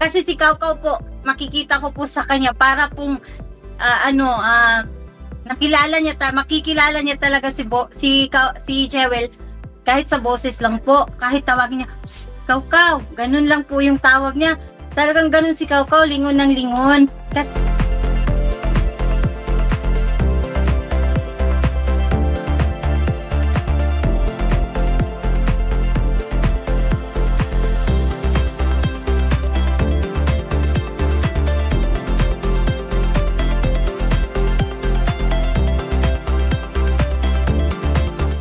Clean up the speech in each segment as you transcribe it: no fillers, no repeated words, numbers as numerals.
Kasi si Kaukaw po, makikita ko po sa kanya para pong makikilala niya talaga si Jewel kahit sa boses lang po, kahit tawagin niya, Kaukaw, ganun lang po yung tawag niya. Talagang ganun si Kaukaw, lingon ng lingon. Kasi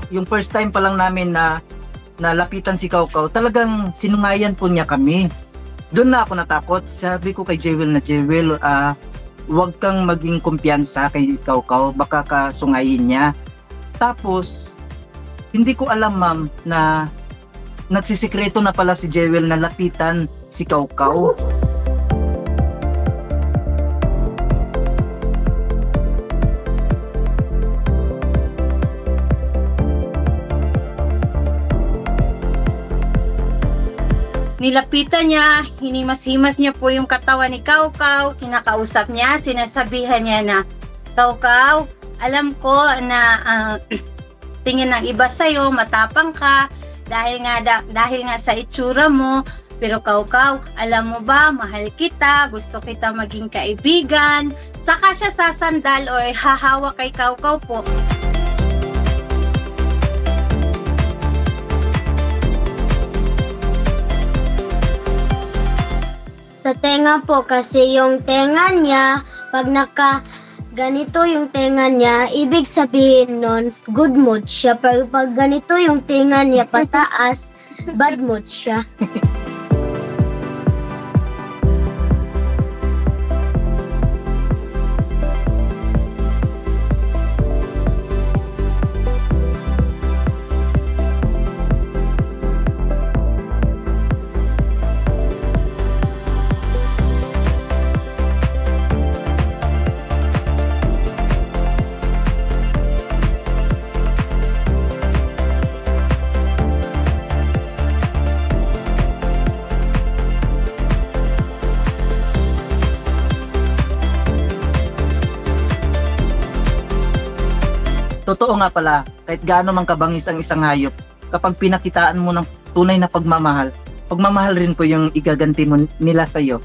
yung first time pa lang namin na nalapitan si Kaukaw, talagang sinungayan po niya kami. Doon na ako natakot. Sabi ko kay Jewel na, Jewel, huwag kang maging kumpiyansa kay Kaukaw, baka kasungayin niya. Tapos, hindi ko alam ma'am na nagsisikreto na pala si Jewel na lapitan si Kaukaw. nilapitan niya, hinimas-himas niya po yung katawan ni Kaukaw, kinakausap niya, sinasabihan niya na, Kaukaw, alam ko na tingin ng iba sa'yo, matapang ka, dahil nga sa itsura mo, pero Kaukaw, alam mo ba, mahal kita, gusto kita maging kaibigan. Saka siya sasandal o hahawa kay Kaukaw po. Sa tenga po, kasi yung tenga niya, pag ganito yung tenga niya, ibig sabihin nun, good mood siya. Pero pag ganito yung tenga niya, pataas, bad mood siya. Totoo nga pala, kahit gaano man kabangis ang isang hayop, kapag pinakitaan mo ng tunay na pagmamahal, pagmamahal rin po yung igaganti mo nila sa'yo.